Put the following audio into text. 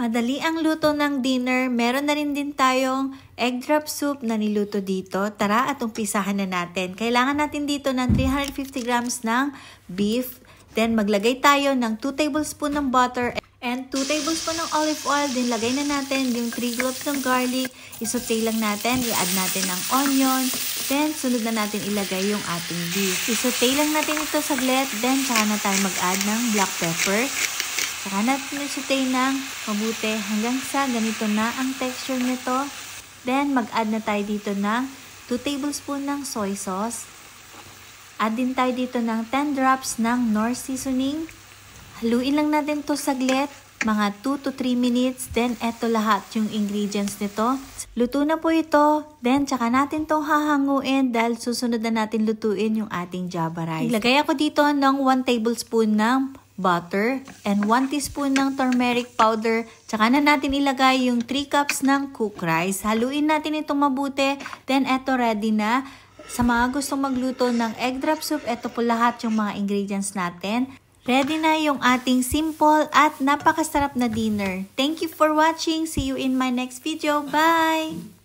Madali ang luto ng dinner. Meron na rin din tayong egg drop soup na niluto dito. Tara at umpisahan na natin. Kailangan natin dito ng 350 grams ng beef. Then maglagay tayo ng 2 tablespoon ng butter and 2 tablespoon ng olive oil. Then lagay na natin yung 3 cloves ng garlic. Isote lang natin. I-add natin ng onion. Then sunod na natin ilagay yung ating beef. Isote lang natin ito saglit. Then saka na tayo mag-add ng black pepper. Saka natin isote ng mabuti hanggang sa ganito na ang texture nito. Then mag-add na tayo dito ng 2 tablespoon ng soy sauce. Add din tayo dito ng 10 drops ng Knorr seasoning. Haluin lang natin to saglit, mga 2 to 3 minutes. Then eto lahat yung ingredients nito. Luto na po ito. Then tsaka natin tong hahanguin dahil susunod na natin lutuin yung ating java rice. Ilagay ako dito ng 1 tablespoon ng butter and 1 teaspoon ng turmeric powder. Tsaka na natin ilagay yung 3 cups ng cooked rice. Haluin natin itong mabuti. Then eto ready na. Sa mga gustong magluto ng egg drop soup, eto po lahat yung mga ingredients natin. Ready na yung ating simple at napakasarap na dinner. Thank you for watching. See you in my next video. Bye!